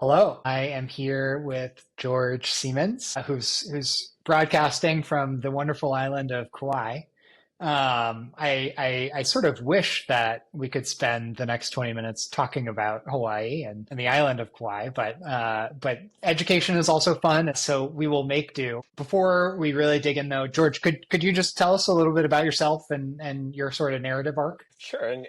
Hello, I am here with George Siemens, who's broadcasting from the wonderful island of Kauai. I sort of wish that we could spend the next 20 minutes talking about Hawaii and the island of Kauai, but education is also fun, so we will make do. Before we really dig in, though, George, could you just tell us a little bit about yourself and your sort of narrative arc? Sure. And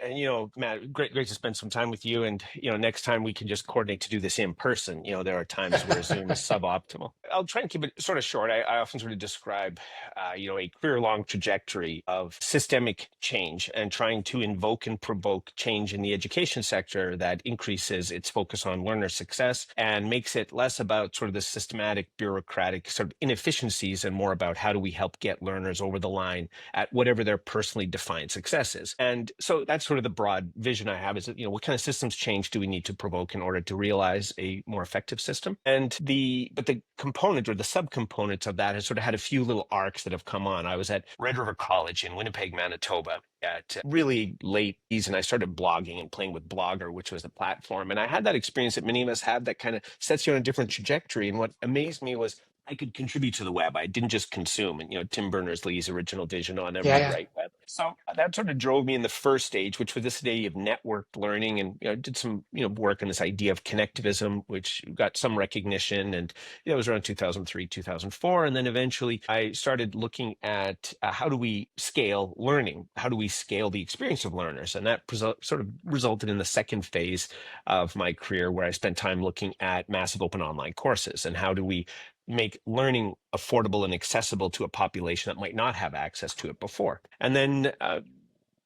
Matt, great to spend some time with you. And, next time we can just coordinate to do this in person. There are times where Zoom is suboptimal. I'll try and keep it sort of short. I often sort of describe, a career-long trajectory of systemic change and trying to invoke and provoke change in the education sector that increases its focus on learner success and makes it less about sort of the systematic bureaucratic sort of inefficiencies and more about how do we help get learners over the line at whatever their personally defined success is. And so that's sort of the broad vision I have is that, what kind of systems change do we need to provoke in order to realize a more effective system? But the component or the subcomponents of that has sort of had a few little arcs that have come on. I was at Red River College in Winnipeg, Manitoba at really late season. I started blogging and playing with Blogger, which was the platform. And I had that experience that many of us have that kind of sets you on a different trajectory. And what amazed me was I could contribute to the web. I didn't just consume. And, Tim Berners-Lee's original vision on a Yeah, read, yeah. write web. So that sort of drove me in the first stage, which was this idea of networked learning. And, did some, work on this idea of connectivism, which got some recognition. And it was around 2003, 2004. And then eventually I started looking at how do we scale learning? How do we scale the experience of learners? And that sort of resulted in the second phase of my career where I spent time looking at massive open online courses and how do we make learning affordable and accessible to a population that might not have access to it before. And then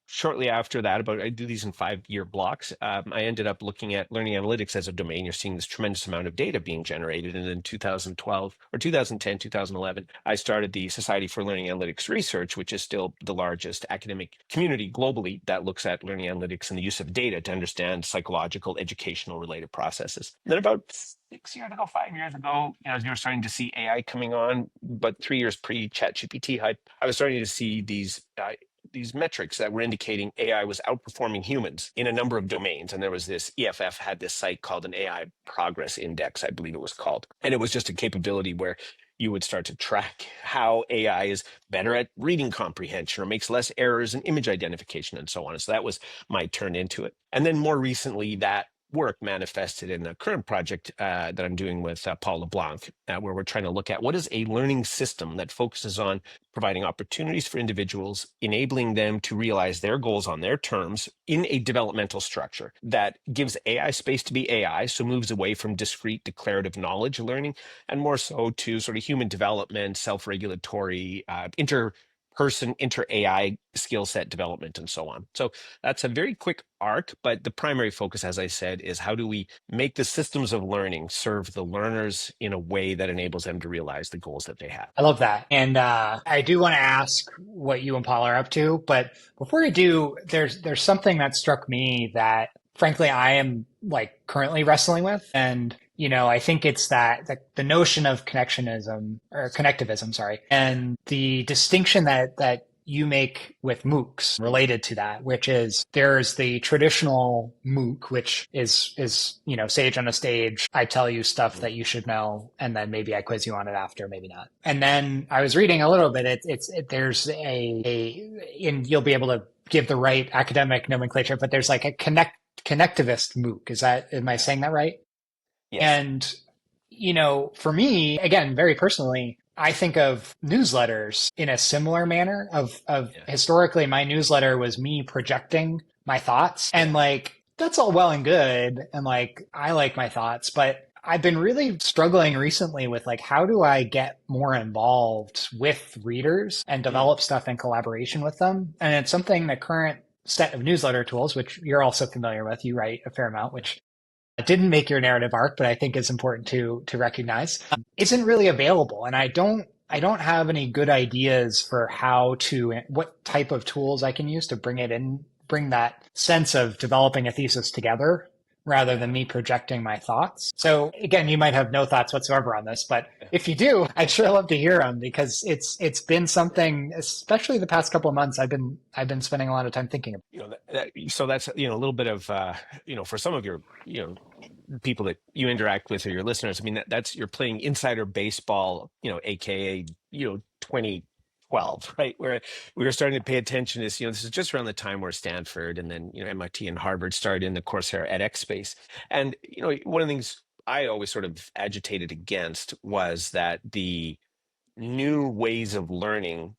shortly after that, I do these in 5-year blocks. I ended up looking at learning analytics as a domain. You're seeing this tremendous amount of data being generated. And in 2012 or 2010, 2011, I started the Society for Learning Analytics Research, which is still the largest academic community globally that looks at learning analytics and the use of data to understand psychological, educational related processes. And then about 6 years ago, 5 years ago, as you were starting to see AI coming on, but 3 years pre-ChatGPT hype, I was starting to see these metrics that were indicating AI was outperforming humans in a number of domains. And there was this EFF had this site called an AI Progress Index, I believe it was called. And it was just a capability where you would start to track how AI is better at reading comprehension or makes less errors in image identification and so on. And so that was my turn into it. And then more recently, that work manifested in the current project that I'm doing with Paul LeBlanc, where we're trying to look at what is a learning system that focuses on providing opportunities for individuals, enabling them to realize their goals on their terms in a developmental structure that gives AI space to be AI, so moves away from discrete declarative knowledge learning and more so to sort of human development, self-regulatory, inter-AI skill set development and so on. So that's a very quick arc, but the primary focus, as I said, is how do we make the systems of learning serve the learners in a way that enables them to realize the goals that they have. I love that. And I do want to ask what you and Paul are up to. But before I do, there's something that struck me that, frankly, I am like currently wrestling with. And, I think it's that the notion of connectivism, sorry, and the distinction that you make with MOOCs related to that, which is there's the traditional MOOC, which is sage on a stage. I tell you stuff that you should know, and then maybe I quiz you on it after, maybe not. And then I was reading a little bit. There's and you'll be able to give the right academic nomenclature, but there's like a connectivist MOOC. Am I saying that right? Yes. And, for me, again, very personally, I think of newsletters in a similar manner of Yeah. historically my newsletter was me projecting my thoughts and like, that's all well and good. And like, I like my thoughts, but I've been really struggling recently with like, how do I get more involved with readers and develop stuff in collaboration with them? And it's something the current set of newsletter tools, which you're also familiar with, you write a fair amount, which didn't make your narrative arc, but I think is important to recognize, isn't really available. And I don't have any good ideas for what type of tools I can use to bring that sense of developing a thesis together rather than me projecting my thoughts. So again, you might have no thoughts whatsoever on this, but if you do, I'd sure love to hear them because it's been something, especially the past couple of months, I've been spending a lot of time thinking about. So that's a little bit of for some of your people that you interact with or your listeners, I mean, that's you're playing insider baseball, AKA, 2012, right? Where we were starting to pay attention to this, this is just around the time where Stanford and then, MIT and Harvard started in the Coursera edX space. And, one of the things I always sort of agitated against was that the new ways of learning,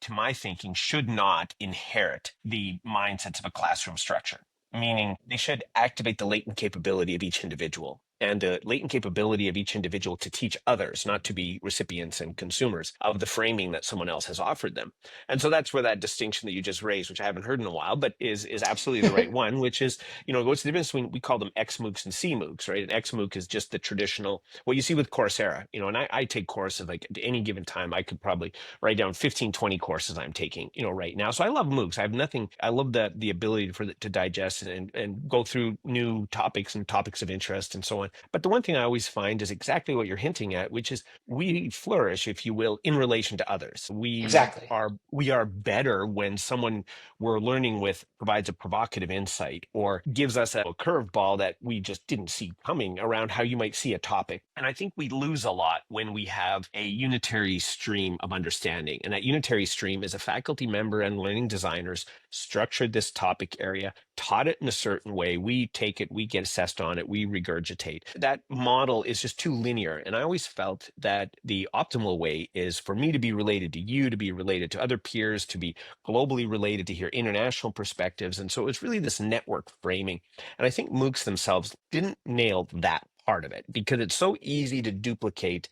to my thinking, should not inherit the mindsets of a classroom structure, meaning they should activate the latent capability of each individual and the latent capability of each individual to teach others, not to be recipients and consumers of the framing that someone else has offered them. And so that's where that distinction that you just raised, which I haven't heard in a while, but is absolutely the right one, which is, what's the difference between, we call them XMOOCs and CMOOCs, right? An XMOOC is just the traditional, what you see with Coursera, and I take courses like at any given time, I could probably write down 15, 20 courses I'm taking, right now. So I love MOOCs. I have nothing. I love the ability for to digest and go through new topics and topics of interest and so on. But the one thing I always find is exactly what you're hinting at, which is we flourish, if you will, in relation to others. Exactly. We are better when someone we're learning with provides a provocative insight or gives us a curveball that we just didn't see coming around how you might see a topic. And I think we lose a lot when we have a unitary stream of understanding. And that unitary stream is a faculty member and learning designers structured this topic area, taught it in a certain way. We take it, we get assessed on it, we regurgitate. That model is just too linear. And I always felt that the optimal way is for me to be related to you, to be related to other peers, to be globally related, to hear international perspectives. And so it's really this network framing. And I think MOOCs themselves didn't nail that part of it because it's so easy to duplicate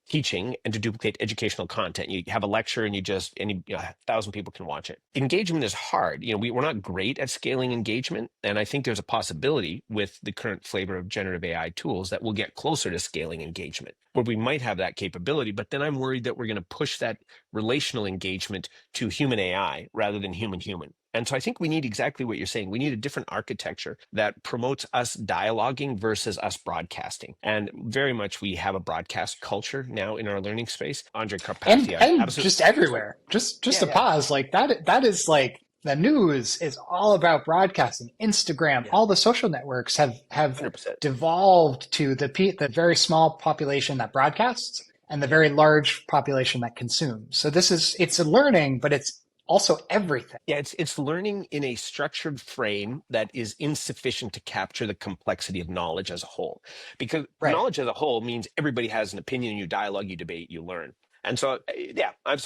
teaching and to duplicate educational content. You have a lecture and any 1,000 people can watch it. Engagement is hard. We're not great at scaling engagement. And I think there's a possibility with the current flavor of generative AI tools that we'll get closer to scaling engagement, where we might have that capability. But then I'm worried that we're going to push that relational engagement to human AI rather than human human. And so I think we need exactly what you're saying. We need a different architecture that promotes us dialoguing versus us broadcasting. And very much we have a broadcast culture now in our learning space. Andre Karpathy, And absolutely. just everywhere. Just Yeah, to yeah, pause, like that is like the news is all about broadcasting. Instagram, yeah, all the social networks have 100%. devolved to the very small population that broadcasts and the Yeah. very large population that consumes. So it's a learning, but it's also everything. Yeah, it's learning in a structured frame that is insufficient to capture the complexity of knowledge as a whole. Because Right. knowledge as a whole means everybody has an opinion, you dialogue, you debate, you learn. And so, yeah, I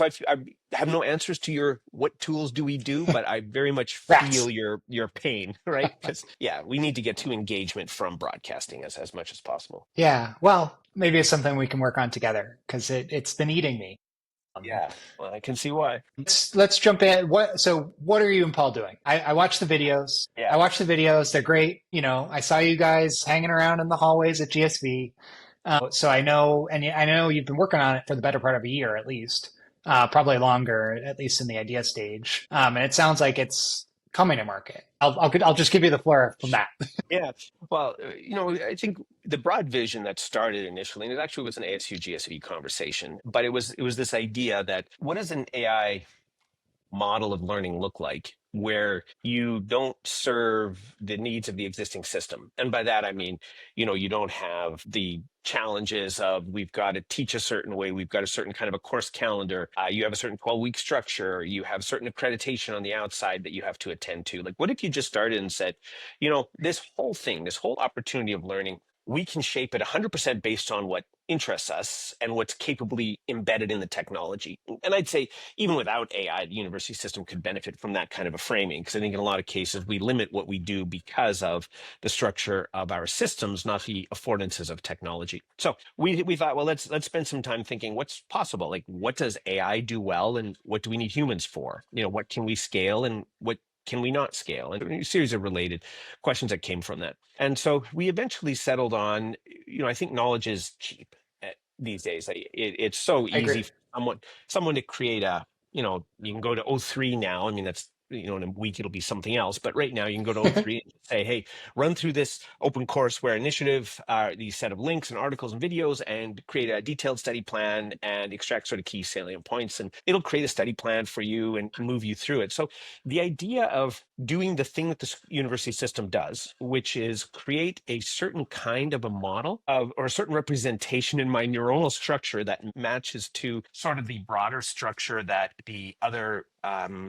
have no answers to your what tools do we do, but I very much feel Rats. your pain, right? Because yeah, we need to get to engagement from broadcasting as much as possible. Yeah. Well, maybe it's something we can work on together because it's been eating me. Um, Yeah, well, I can see why. let's jump in. What are you and Paul doing? I watched the videos. I Yeah. watched the videos. They're great. I saw you guys hanging around in the hallways at GSV. So I know, and I know you've been working on it for the better part of a year at least, probably longer, at least in the idea stage. And it sounds like it's coming to market. I'll just give you the floor from that. Yeah, well, I think the broad vision that started initially, and it actually was an ASU GSV conversation, but it was this idea that what does an AI model of learning look like where you don't serve the needs of the existing system? And by that, I mean, you don't have the challenges of we've got to teach a certain way, we've got a certain kind of a course calendar, you have a certain 12-week structure, you have certain accreditation on the outside that you have to attend to. Like, what if you just started and said, this whole thing, this whole opportunity of learning, we can shape it 100% based on what interests us and what's capably embedded in the technology. And I'd say even without AI, the university system could benefit from that kind of a framing, because I think in a lot of cases we limit what we do because of the structure of our systems, not the affordances of technology. So we thought, well, let's spend some time thinking what's possible. Like, what does AI do well, and what do we need humans for? What can we scale, and what can we not scale? And a series of related questions that came from that. And so we eventually settled on, I think knowledge is cheap these days. It's so I agree. easy for someone to create you can go to O3 now. I mean, that's in a week it'll be something else. But right now you can go to O3 and say, hey, run through this open courseware initiative, these set of links and articles and videos, and create a detailed study plan and extract sort of key salient points. And it'll create a study plan for you and move you through it. So the idea of doing the thing that the university system does, which is create a certain kind of a model of, or a certain representation in my neuronal structure that matches to sort of the broader structure that the other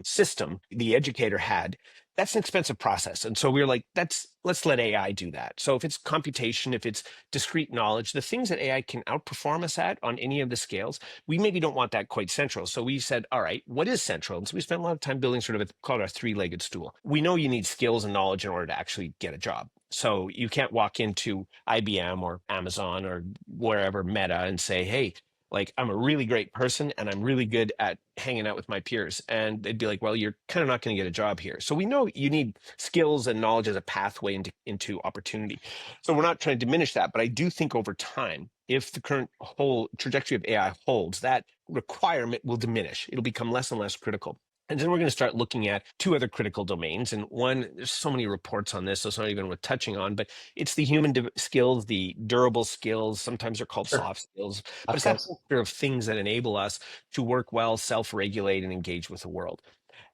system, the educator had, that's an expensive process. And so we were like, let's let AI do that. So if it's computation, if it's discrete knowledge, the things that AI can outperform us at on any of the scales, we maybe don't want that quite central. So we said, all right, what is central? And so we spent a lot of time building sort of called our three-legged stool. We know you need skills and knowledge in order to actually get a job. So you can't walk into IBM or Amazon or wherever, Meta, and say, hey, like, I'm a really great person and I'm really good at hanging out with my peers. And they'd be like, well, you're kind of not going to get a job here. So we know you need skills and knowledge as a pathway into opportunity. So we're not trying to diminish that. But I do think over time, if the current whole trajectory of AI holds, that requirement will diminish. It'll become less and less critical. And then we're going to start looking at two other critical domains. And one, there's so many reports on this, so it's not even worth touching on, but it's the human skills, the durable skills. Sometimes they're called Sure. soft skills, but Of it's that course. whole pair of things that enable us to work well, self-regulate, and engage with the world.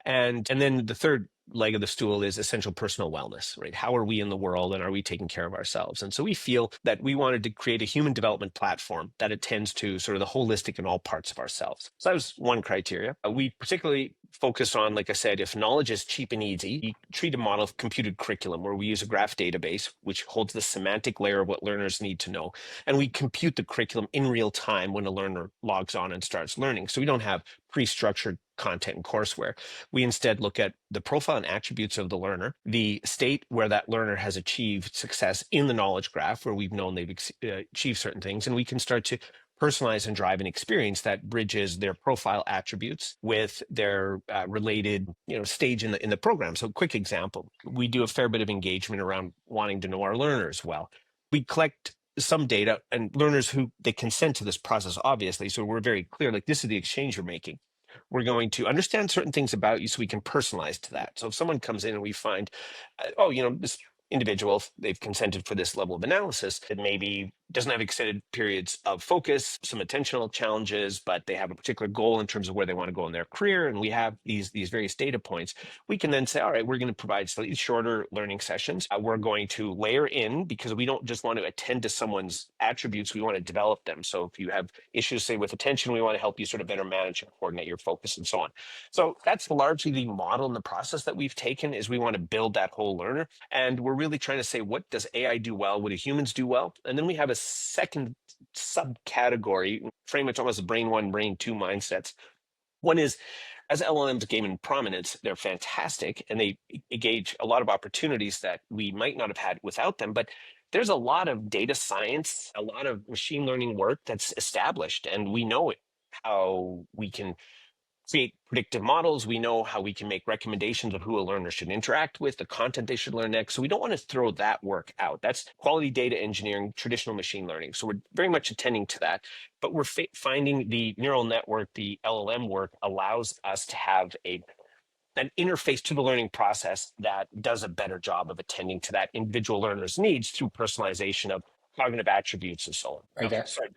And then the third leg of the stool is essential personal wellness, right? How are we in the world and are we taking care of ourselves? And so we feel that we wanted to create a human development platform that attends to sort of the holistic in all parts of ourselves. So that was one criteria. We particularly focus on, like I said, if knowledge is cheap and easy, we treat a model of computed curriculum where we use a graph database, which holds the semantic layer of what learners need to know. And we compute the curriculum in real time when a learner logs on and starts learning. So we don't have pre-structured content and courseware. We instead look at the profile and attributes of the learner, the state where that learner has achieved success in the knowledge graph, where we've known they've achieved certain things, and we can start to personalize and drive an experience that bridges their profile attributes with their related stage in the program. So quick example, we do a fair bit of engagement around wanting to know our learners well. We collect some data and learners who they consent to this process, obviously. So we're very clear, like, this is the exchange you're making. We're going to understand certain things about you so we can personalize to that. So if someone comes in and we find, this individual, they've consented for this level of analysis, that maybe doesn't have extended periods of focus, some attentional challenges, but they have a particular goal in terms of where they want to go in their career, and we have these various data points, we can then say, all right, we're going to provide slightly shorter learning sessions. We're going to layer in, because we don't just want to attend to someone's attributes, we want to develop them. So if you have issues, say, with attention, we want to help you sort of better manage and coordinate your focus and so on. So that's largely the model and the process that we've taken, is we want to build that whole learner. And we're really trying to say, what does AI do well? What do humans do well? And then we have a second subcategory, frame it almost as brain one, brain two mindsets. One is, as LLMs gain in prominence, they're fantastic and they engage a lot of opportunities that we might not have had without them. But there's a lot of data science, a lot of machine learning work that's established, and we know how we can create predictive models. We know how we can make recommendations of who a learner should interact with, the content they should learn next. So we don't want to throw that work out. That's quality data engineering, traditional machine learning. So we're very much attending to that. But we're finding the neural network, the LLM work, allows us to have an interface to the learning process that does a better job of attending to that individual learner's needs through personalization of cognitive attributes and so on. Right Okay, there. sorry.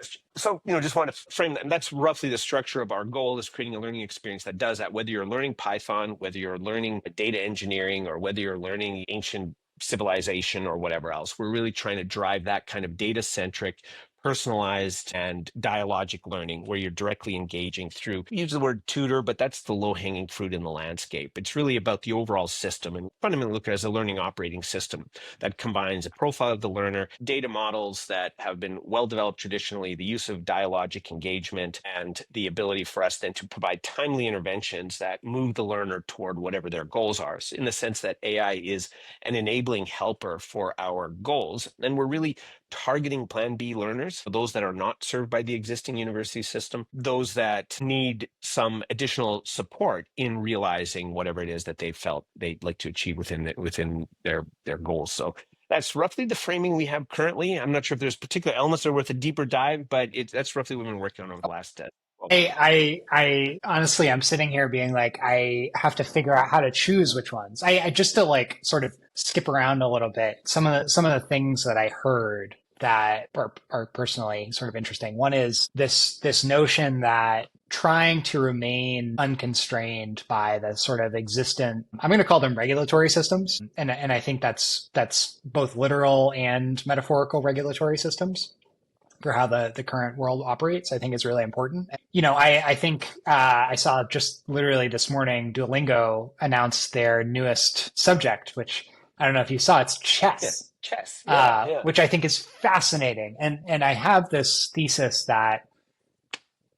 Just want to frame that. And that's roughly the structure of our goal, is creating a learning experience that does that, whether you're learning Python, whether you're learning data engineering, or whether you're learning ancient civilization or whatever else. We're really trying to drive that kind of data-centric, personalized, and dialogic learning where you're directly engaging through, use the word tutor, but that's the low-hanging fruit in the landscape. It's really about the overall system, and fundamentally look at it as a learning operating system that combines a profile of the learner, data models that have been well developed traditionally, the use of dialogic engagement, and the ability for us then to provide timely interventions that move the learner toward whatever their goals are. So in the sense that AI is an enabling helper for our goals, and we're really targeting Plan B learners, those that are not served by the existing university system, those that need some additional support in realizing whatever it is that they felt they'd like to achieve within their goals. So that's roughly the framing we have currently. I'm not sure if there's particular elements that are worth a deeper dive, but that's roughly what we've been working on over the last I honestly, I'm sitting here being like, I have to figure out how to choose which ones. I just to like sort of skip around a little bit. Some of the things that I heard that are personally sort of interesting. One is this notion that trying to remain unconstrained by the sort of existent, I'm going to call them regulatory systems, and I think that's both literal and metaphorical regulatory systems for how the current world operates, I think is really important. I think I saw just literally this morning, Duolingo announced their newest subject, which I don't know if you saw, it's chess, Yes, chess. Yeah, yeah. which I think is fascinating. And I have this thesis that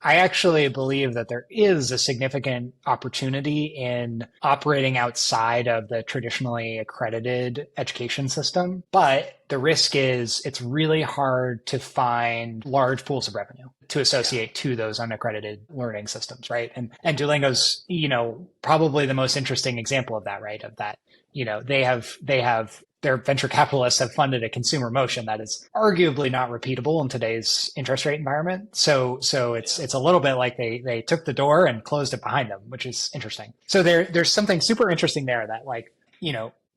I actually believe that there is a significant opportunity in operating outside of the traditionally accredited education system. But the risk is it's really hard to find large pools of revenue to Yeah. associate to those unaccredited learning systems, right? And Duolingo's, probably the most interesting example of that, right? Of that, they have their venture capitalists have funded a consumer motion that is arguably not repeatable in today's interest rate environment. So it's Yeah. it's a little bit like they took the door and closed it behind them, which is interesting. So there's something super interesting there that like,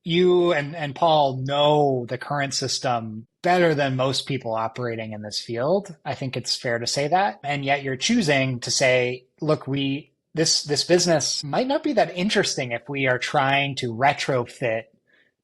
you and Paul know the current system better than most people operating in this field. I think it's fair to say that. And yet you're choosing to say, look, this business might not be that interesting if we are trying to retrofit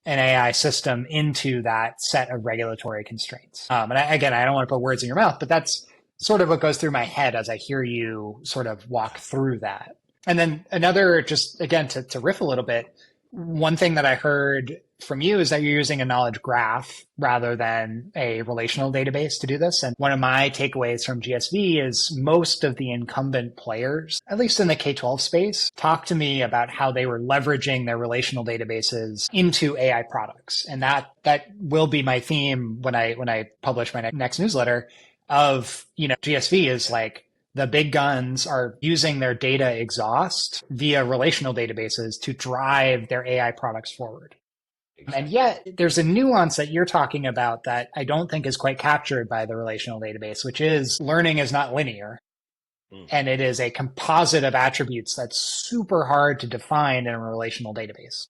an AI system into that set of regulatory constraints. Again, I don't want to put words in your mouth, but that's sort of what goes through my head as I hear you sort of walk through that. And then another, just again, to riff a little bit, one thing that I heard from you is that you're using a knowledge graph rather than a relational database to do this. And one of my takeaways from GSV is most of the incumbent players, at least in the K-12 space, talk to me about how they were leveraging their relational databases into AI products. And that will be my theme when I publish my next newsletter of, GSV is like, the big guns are using their data exhaust via relational databases to drive their AI products forward. And Exactly. yet there's a nuance that you're talking about that I don't think is quite captured by the relational database, which is learning is not linear. Mm. And it is a composite of attributes that's super hard to define in a relational database.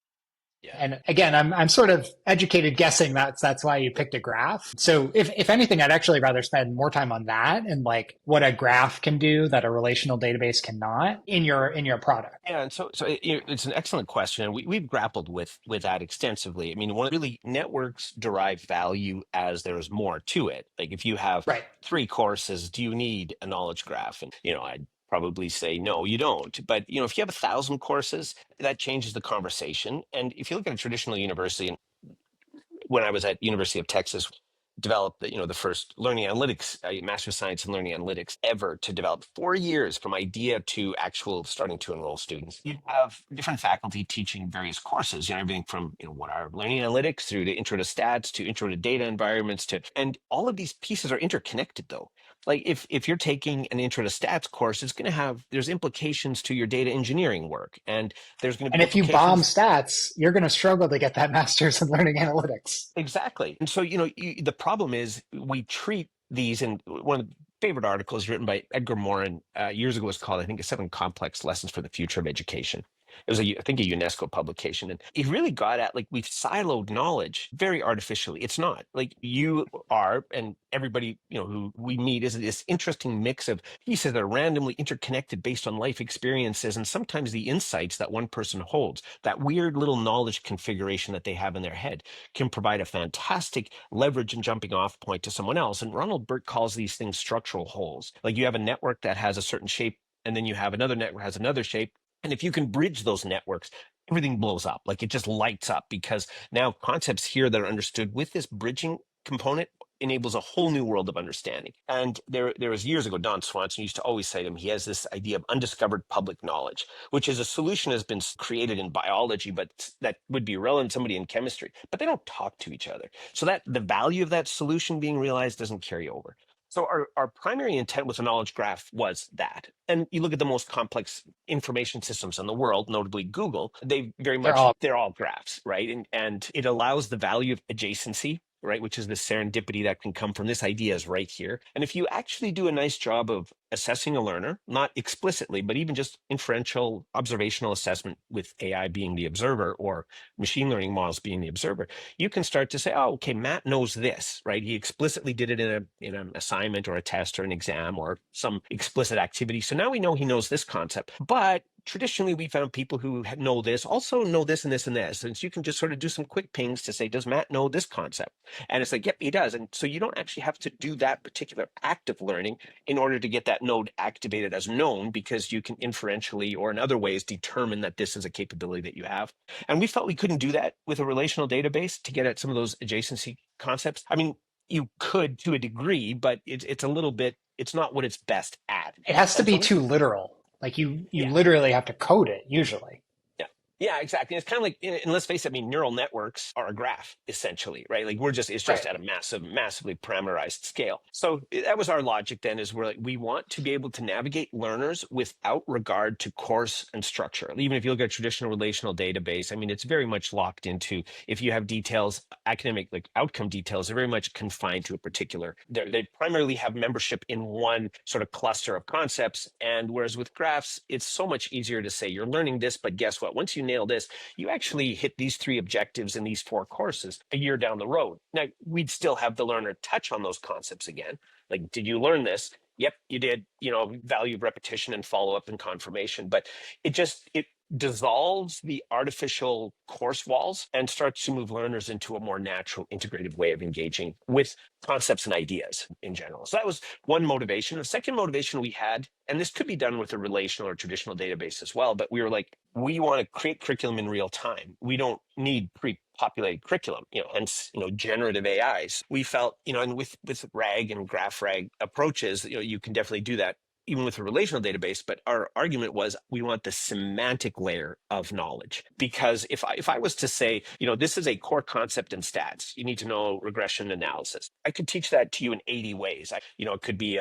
Yeah. And again, I'm sort of educated guessing that's why you picked a graph. So if anything, I'd actually rather spend more time on that and like what a graph can do that a relational database cannot in your product. Yeah, and it's an excellent question, and we've grappled with that extensively. I mean, one really networks derive value as there's more to it. Like if you have Right. 3 courses, do you need a knowledge graph? And I'd probably say no, you don't. But if you have 1,000 courses, that changes the conversation. And if you look at a traditional university, when I was at University of Texas, developed the first learning analytics, master of science in learning analytics ever to develop 4 years from idea to actual starting to enroll students. You have different faculty teaching various courses, everything from what are learning analytics through to intro to stats to intro to data environments and all of these pieces are interconnected though. Like if you're taking an intro to stats course, there's implications to your data engineering work, and there's going to And be if you bomb implications. stats, you're going to struggle to get that master's in learning analytics. Exactly. And so, the problem is we treat these, and one of the favorite articles written by Edgar Morin years ago was called, I think, 7 Complex Lessons for the Future of Education. It was, I think, a UNESCO publication. And it really got at like we've siloed knowledge very artificially. It's not like you are, and everybody, who we meet is this interesting mix of pieces that are randomly interconnected based on life experiences and sometimes the insights that one person holds, that weird little knowledge configuration that they have in their head can provide a fantastic leverage and jumping off point to someone else. And Ronald Burt calls these things structural holes. Like you have a network that has a certain shape, and then you have another network that has another shape. And if you can bridge those networks, everything blows up. Like it just lights up because now concepts here that are understood with this bridging component enables a whole new world of understanding. And there was years ago, Don Swanson used to always cite him. He has this idea of undiscovered public knowledge, which is a solution has been created in biology, but that would be relevant to somebody in chemistry, but they don't talk to each other. So that the value of that solution being realized doesn't carry over. So our primary intent with the knowledge graph was that. And you look at the most complex information systems in the world, notably Google, They're all they're all graphs, right? And it allows the value of adjacency, right? Which is the serendipity that can come from this idea is right here. And if you actually do a nice job of assessing a learner, not explicitly, but even just inferential observational assessment with AI being the observer or machine learning models being the observer, you can start to say, oh, okay, Matt knows this, right? He explicitly did it in an assignment or a test or an exam or some explicit activity. So now we know he knows this concept. But traditionally, we found people who know this also know this and this and this. And so you can just sort of do some quick pings to say, does Matt know this concept? And it's like, yep, he does. And so you don't actually have to do that particular act of learning in order to get that node activated as known, because you can inferentially or in other ways determine that this is a capability that you have. And we felt we couldn't do that with a relational database to get at some of those adjacency concepts. I mean, you could to a degree, but it's a little bit, it's not what it's best at. It has to And be so, too literal. Like you yeah. literally have to code it usually. Yeah. Yeah, exactly. It's kind of like, and let's face it, I mean, neural networks are a graph essentially, right? Like it's just Right. at a massively parameterized scale. So that was our logic then, is we're like, we want to be able to navigate learners without regard to course and structure. Even if you look at a traditional relational database, I mean, it's very much locked into, if you have details, academic, like outcome details, they're very much confined to a particular, they primarily have membership in one sort of cluster of concepts. And whereas with graphs, it's so much easier to say, you're learning this, but guess what? Once you nail this, you actually hit these 3 objectives in these 4 courses a year down the road. Now, we'd still have the learner touch on those concepts again. Like, did you learn this? Yep, you did. Value of repetition and follow up and confirmation. But it dissolves the artificial course walls and starts to move learners into a more natural, integrated way of engaging with concepts and ideas in general. So that was one motivation. The second motivation we had, and this could be done with a relational or traditional database as well, but we were like, we want to create curriculum in real time. We don't need pre-populated curriculum, hence, generative AIs. We felt, and with RAG and graph RAG approaches, you can definitely do that even with a relational database. But our argument was, we want the semantic layer of knowledge. Because if I was to say, this is a core concept in stats, you need to know regression analysis, I could teach that to you in 80 ways. It could be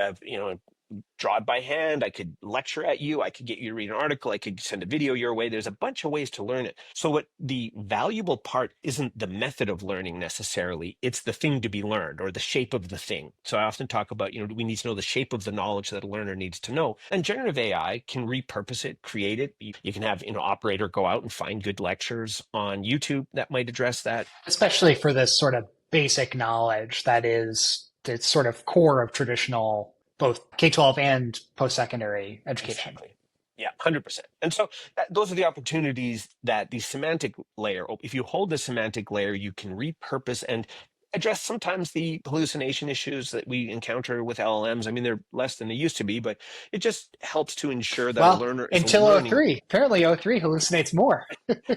draw it by hand. I could lecture at you. I could get you to read an article. I could send a video your way. There's a bunch of ways to learn it. So what the valuable part isn't the method of learning necessarily. It's the thing to be learned, or the shape of the thing. So I often talk about, we need to know the shape of the knowledge that a learner needs to know. And generative AI can repurpose it, create it. You can have, operator go out and find good lectures on YouTube that might address that. Especially for this sort of basic knowledge that is the sort of core of traditional both K-12 and post-secondary education. Exactly. Yeah, 100%. And so those are the opportunities that the semantic layer, if you hold the semantic layer, you can repurpose and address sometimes the hallucination issues that we encounter with LLMs. I mean, they're less than they used to be, but it just helps to ensure that a Well, learner is until learning. O3. Apparently O3 hallucinates more.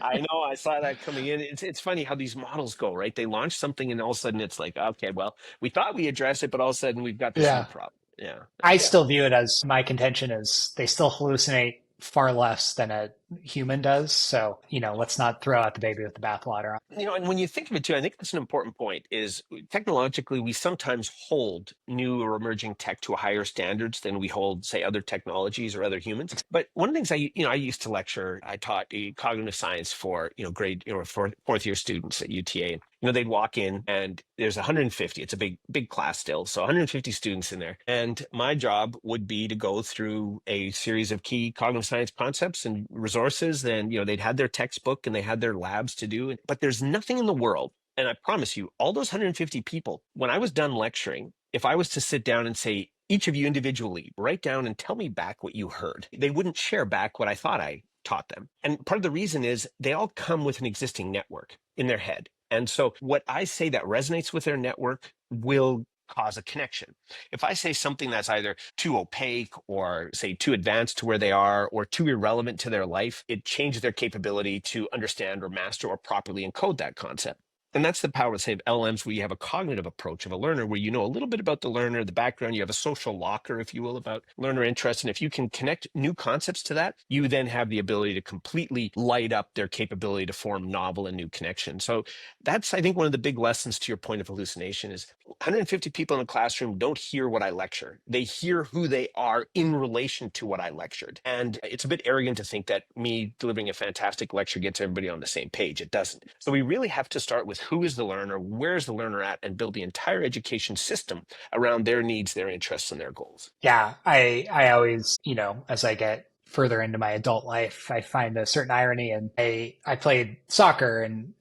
I know, I saw that coming in. It's funny how these models go, right? They launch something and all of a sudden it's like, okay, well, we thought we addressed it, but all of a sudden we've got this new Yeah. problem. Yeah. I still view it as, my contention is they still hallucinate far less than a human does. So, let's not throw out the baby with the bathwater. And when you think of it too, I think that's an important point, is technologically, we sometimes hold new or emerging tech to higher standards than we hold, say, other technologies or other humans. But one of the things I used to lecture, I taught cognitive science for, grade, fourth year students at UTA. They'd walk in and there's 150. It's a big class still. So 150 students in there. And my job would be to go through a series of key cognitive science concepts and resources. Then, they'd had their textbook and they had their labs to do. But there's nothing in the world. And I promise you, all those 150 people, when I was done lecturing, if I was to sit down and say, each of you individually, write down and tell me back what you heard, they wouldn't share back what I thought I taught them. And part of the reason is they all come with an existing network in their head. And so what I say that resonates with their network will cause a connection. If I say something that's either too opaque or say too advanced to where they are or too irrelevant to their life, it changes their capability to understand or master or properly encode that concept. And that's the power of, say, of LLMs, where you have a cognitive approach of a learner, where you know a little bit about the learner, the background, you have a social locker, if you will, about learner interest. And if you can connect new concepts to that, you then have the ability to completely light up their capability to form novel and new connections. So that's, I think, one of the big lessons to your point of hallucination is 150 people in a classroom don't hear what I lecture. They hear who they are in relation to what I lectured. And it's a bit arrogant to think that me delivering a fantastic lecture gets everybody on the same page. It doesn't. So we really have to start with who is the learner, where's the learner at, and build the entire education system around their needs, their interests, and their goals. Yeah, I always, as I get further into my adult life, I find a certain irony. And I played soccer in,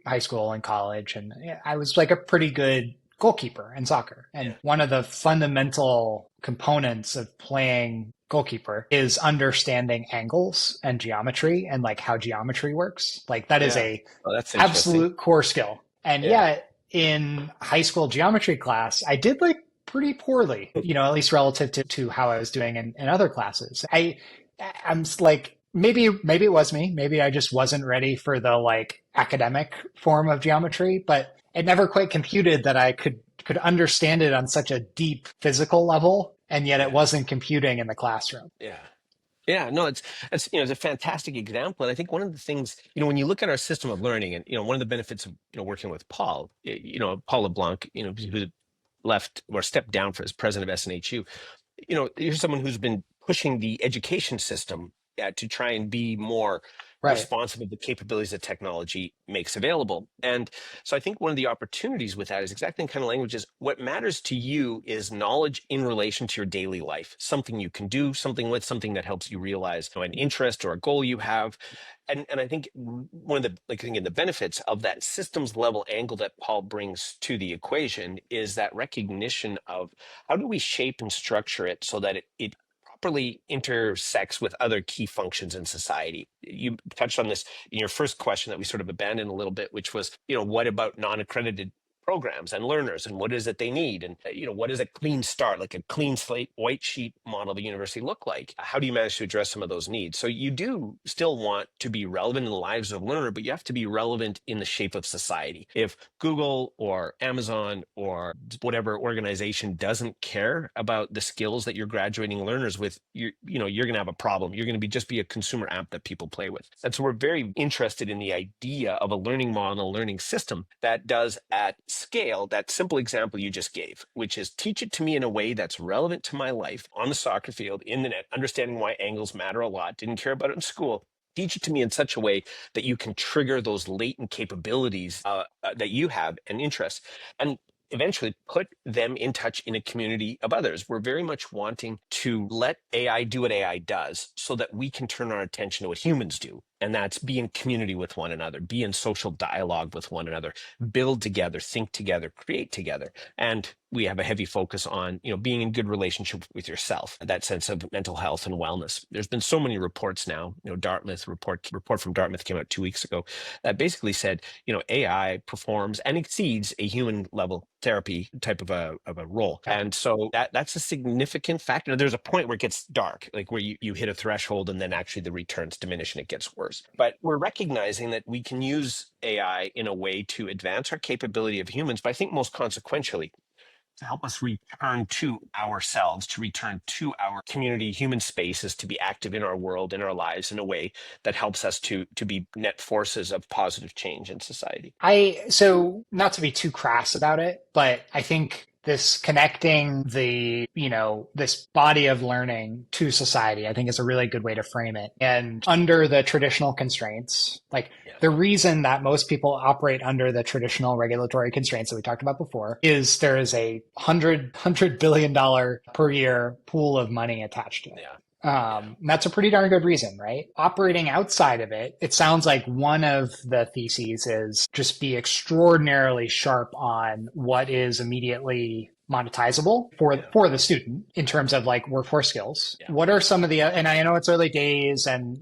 high school and college, and I was like a pretty good goalkeeper in soccer. And Yeah. one of the fundamental components of playing goalkeeper is understanding angles and geometry and like how geometry works. Like that is Yeah. a Oh, that's interesting. absolute core skill. And Yeah. yet in high school geometry class, I did like pretty poorly, at least relative to how I was doing in other classes. I'm like, maybe it was me. Maybe I just wasn't ready for the like academic form of geometry, but it never quite computed that I could understand it on such a deep physical level, and yet it Yeah. wasn't computing in the classroom. Yeah. Yeah, no, it's a fantastic example. And I think one of the things, when you look at our system of learning, and one of the benefits of working with Paul, Paul LeBlanc, who left or stepped down for as president of SNHU, you're someone who's been pushing the education system to try and be more Right. responsive of the capabilities that technology makes available. And so I think one of the opportunities with that is exactly in kind of language is what matters to you is knowledge in relation to your daily life, something you can do, something that helps you realize an interest or a goal you have. And I think one of the again the benefits of that systems level angle that Paul brings to the equation is that recognition of how do we shape and structure it so that it properly intersects with other key functions in society. You touched on this in your first question that we sort of abandoned a little bit, which was, what about non-accredited programs and learners, and what is it they need, and what does a clean start, like a clean slate white sheet model of a university look like? How do you manage to address some of those needs? So you do still want to be relevant in the lives of a learner, but you have to be relevant in the shape of society. If Google or Amazon or whatever organization doesn't care about the skills that you're graduating learners with, you're going to have a problem. You're going to just be a consumer app that people play with. And so we're very interested in the idea of a learning model, learning system that does at scale that simple example you just gave, which is teach it to me in a way that's relevant to my life on the soccer field, in the net, understanding why angles matter a lot, didn't care about it in school. Teach it to me in such a way that you can trigger those latent capabilities that you have and interests, and eventually put them in touch in a community of others. We're very much wanting to let AI do what AI does so that we can turn our attention to what humans do. And that's be in community with one another, be in social dialogue with one another, build together, think together, create together. And we have a heavy focus on, being in good relationship with yourself, that sense of mental health and wellness. There's been so many reports now, Dartmouth report from Dartmouth came out 2 weeks ago that basically said, AI performs and exceeds a human level therapy type of a role. Okay. And so that's a significant factor. There's a point where it gets dark, like where you hit a threshold and then actually the returns diminish and it gets worse. But we're recognizing that we can use AI in a way to advance our capability of humans, but I think most consequentially, to help us return to ourselves, to return to our community, human spaces, to be active in our world, in our lives in a way that helps us to be net forces of positive change in society. So not to be too crass about it, but I think this connecting this body of learning to society, I think is a really good way to frame it. And under the traditional constraints, like Yeah. the reason that most people operate under the traditional regulatory constraints that we talked about before is there is a $100 billion per year pool of money attached to it. Yeah. That's a pretty darn good reason, right? Operating outside of it, it sounds like one of the theses is just be extraordinarily sharp on what is immediately monetizable for the student in terms of like workforce skills. Yeah. What are some of the, and I know it's early days and,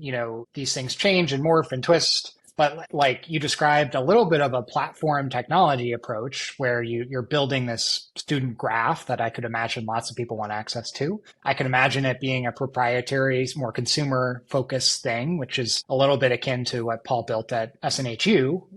these things change and morph and twist. But like you described a little bit of a platform technology approach where you're building this student graph that I could imagine lots of people want access to. I can imagine it being a proprietary, more consumer focused thing, which is a little bit akin to what Paul built at SNHU.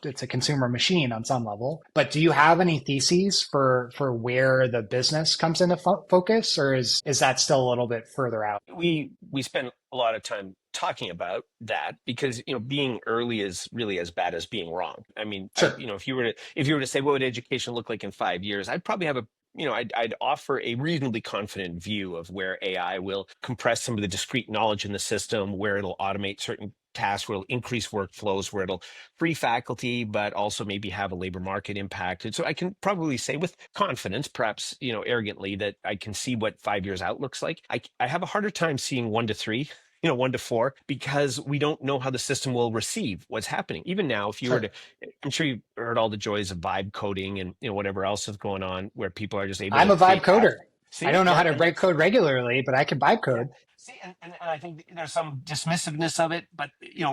It's a consumer machine on some level. But do you have any theses for where the business comes into focus, or is that still a little bit further out? We spend a lot of time talking about that because being early is really as bad as being wrong. I mean, Sure. if you were to say what would education look like in 5 years, I'd probably have I'd offer a reasonably confident view of where AI will compress some of the discrete knowledge in the system, where it'll automate certain tasks where it'll increase workflows, where it'll free faculty, but also maybe have a labor market impact. And so I can probably say with confidence, perhaps, arrogantly, that I can see what 5 years out looks like. I have a harder time seeing 1 to 3, 1 to 4, because we don't know how the system will receive what's happening. Even now, if you were to, Sure. I'm sure you've heard all the joys of vibe coding and whatever else is going on, where people are just able I'm to a vibe create apps. coder. I See, don't know how yeah, to and break that's code regularly, but I can vibe yeah. code. See, and I think there's some dismissiveness of it, but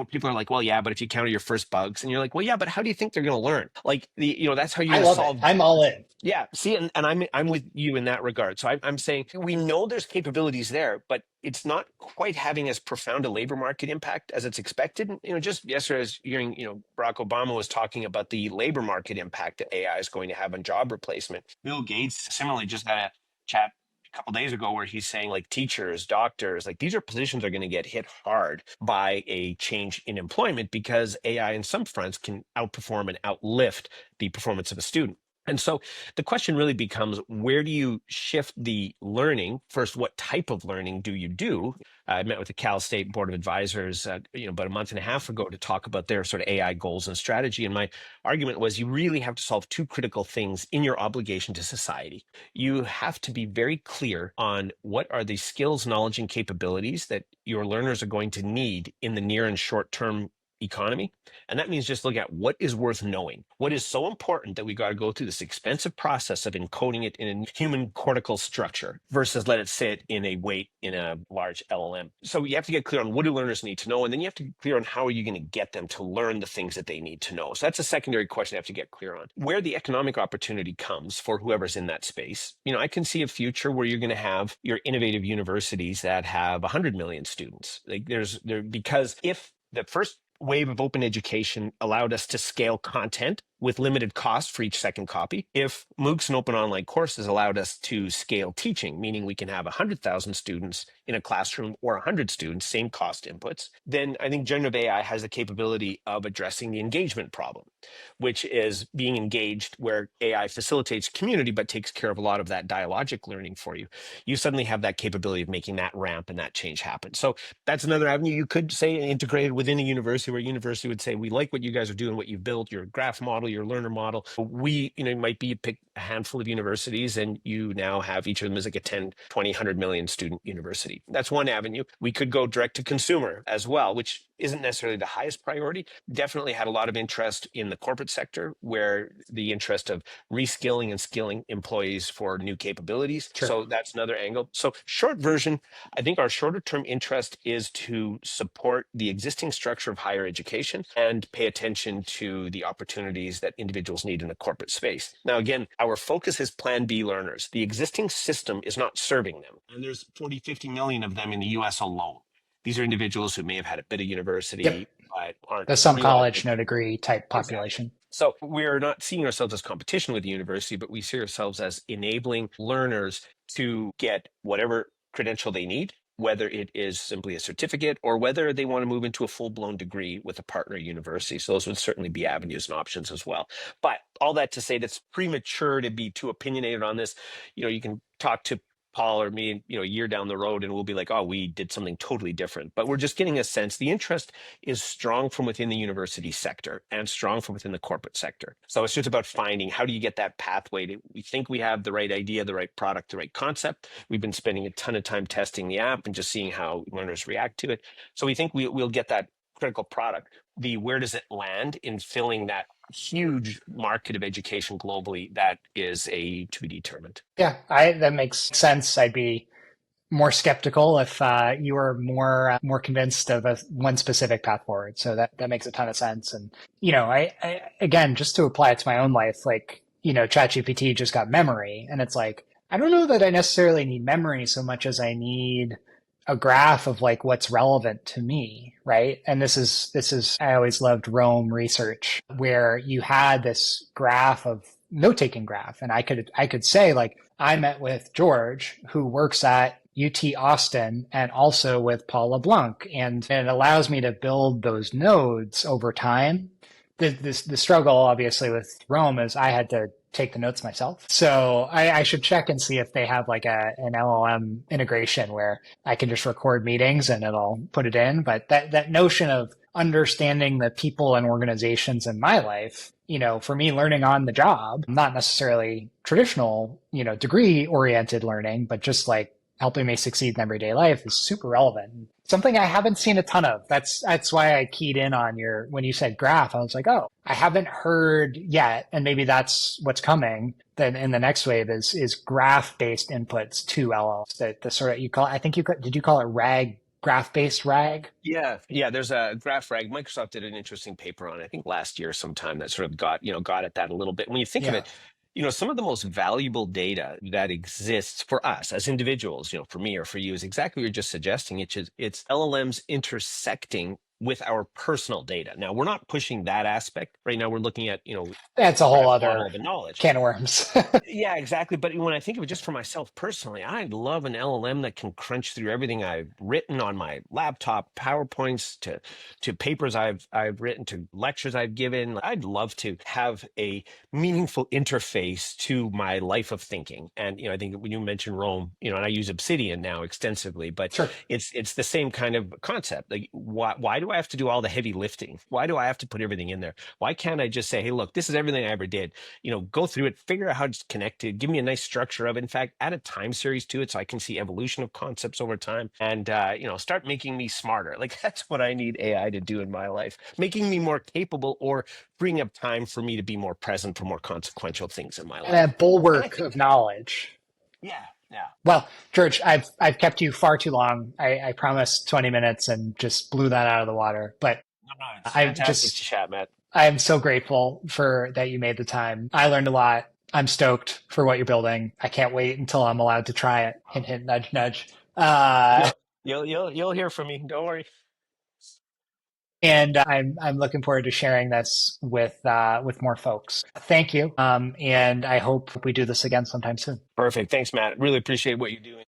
people are like, well, yeah, but if you counter your first bugs, and you're like, well, yeah, but how do you think they're going to learn? Like that's how you're I going to love it. solve. I'm all in. Yeah, see, and I'm with you in that regard. So I'm saying we know there's capabilities there, but it's not quite having as profound a labor market impact as it's expected. And, just yesterday, I was hearing, Barack Obama was talking about the labor market impact that AI is going to have on job replacement. Bill Gates similarly just had a chat a couple days ago where he's saying like teachers, doctors, like these are positions that are going to get hit hard by a change in employment because AI in some fronts can outperform and outlift the performance of a student. And so the question really becomes, where do you shift the learning? First, what type of learning do you do? I met with the Cal State Board of Advisors, about a month and a half ago to talk about their sort of AI goals and strategy. And my argument was you really have to solve two critical things in your obligation to society. You have to be very clear on what are the skills, knowledge, and capabilities that your learners are going to need in the near and short term economy. And that means just looking at what is worth knowing, what is so important that we got to go through this expensive process of encoding it in a human cortical structure versus let it sit in a weight in a large LLM. So you have to get clear on what do learners need to know, and then you have to get clear on how are you going to get them to learn the things that they need to know. So that's a secondary question you have to get clear on. Where the economic opportunity comes for whoever's in that space, I can see a future where you're going to have your innovative universities that have 100 million students. Because if the first wave of open education allowed us to scale content with limited cost for each second copy. If MOOCs and open online courses allowed us to scale teaching, meaning we can have 100,000 students in a classroom or 100 students, same cost inputs, then I think generative AI has the capability of addressing the engagement problem, which is being engaged where AI facilitates community but takes care of a lot of that dialogic learning for you. You suddenly have that capability of making that ramp and that change happen. So that's another avenue. You could say integrated within a university, where a university would say, we like what you guys are doing, what you've built, your graph model, your learner model. We, might be pick a handful of universities and you now have each of them as like a 10, 20, 100 million student university. That's one avenue. We could go direct to consumer as well, which isn't necessarily the highest priority. Definitely had a lot of interest in the corporate sector, where the interest of reskilling and skilling employees for new capabilities. Sure. So that's another angle. So short version, I think our shorter term interest is to support the existing structure of higher education and pay attention to the opportunities that individuals need in the corporate space. Now, again, our focus is Plan B learners. The existing system is not serving them. And there's 40, 50 million of them in the US alone. These are individuals who may have had a bit of Yep. university, but aren't The some realizing. college, no degree type Exactly. population. So we're not seeing ourselves as competition with the university, but we see ourselves as enabling learners to get whatever credential they need, whether it is simply a certificate or whether they want to move into a full-blown degree with a partner university. So those would certainly be avenues and options as well. But all that to say, that's premature to be too opinionated on this. You can talk to Paul or me, a year down the road, and we'll be like, oh, we did something totally different. But we're just getting a sense. The interest is strong from within the university sector and strong from within the corporate sector. So it's just about finding, how do you get that pathway? We think we have the right idea, the right product, the right concept. We've been spending a ton of time testing the app and just seeing how learners react to it. So we think we'll get that critical product. Where does it land in filling that huge market of education globally? That is to be determined. Yeah, that makes sense. I'd be more skeptical if you were more convinced of one specific path forward. So that makes a ton of sense. And I again, just to apply it to my own life, like ChatGPT just got memory, and it's like I don't know that I necessarily need memory so much as I need a graph of like what's relevant to me, right? And this is I always loved Rome research, where you had this graph of note-taking graph, and I could say like I met with George, who works at UT Austin, and also with Paul LeBlanc, and it allows me to build those nodes over time. The struggle obviously with Rome is I had to take the notes myself. So I should check and see if they have like an LLM integration where I can just record meetings and it'll put it in. But that notion of understanding the people and organizations in my life, for me, learning on the job, not necessarily traditional, degree oriented learning, but just like helping me succeed in everyday life is super relevant. Something I haven't seen a ton of. That's why I keyed in on when you said graph, I was like, oh, I haven't heard yet, and maybe that's what's coming. Then in the next wave is graph based inputs to LLMs. The sort of I think did you call it RAG, graph based RAG? Yeah. There's a graph rag. Microsoft did an interesting paper on, I think last year sometime, that sort of got at that a little bit. When you think of Yeah. it, some of the most valuable data that exists for us as individuals, for me or for you, is exactly what you're just suggesting. It's LLMs intersecting with our personal data. Now, we're not pushing that aspect right now. We're looking at, That's a whole graph model other of a knowledge. can of worms. Yeah, exactly. But when I think of it just for myself personally, I love an LLM that can crunch through everything I've written on my laptop, PowerPoints to papers I've written, to lectures I've given. I'd love to have a meaningful interface to my life of thinking. And I think when you mentioned Rome, and I use Obsidian now extensively, but Sure. it's the same kind of concept. Like, why do I have to do all the heavy lifting? Why do I have to put everything in there? Why can't I just say, hey, look, this is everything I ever did? Go through it, figure out how it's connected, give me a nice structure of it. In fact, add a time series to it so I can see evolution of concepts over time, and start making me smarter. Like, that's what I need AI to do in my life, making me more capable, or freeing up time for me to be more present for more consequential things in my And a life. And I bulwark think, of knowledge. yeah, yeah. Well, George, I've kept you far too long. I promised 20 minutes and just blew that out of the water. But No, it's I fantastic to just chat, Matt. I am so grateful for that you made the time. I learned a lot. I'm stoked for what you're building. I can't wait until I'm allowed to try it. Hint, hint, nudge, nudge. You'll you'll hear from me. Don't worry. And I'm looking forward to sharing this with more folks. Thank you. And I hope we do this again sometime soon. Perfect. Thanks, Matt. Really appreciate what you're doing.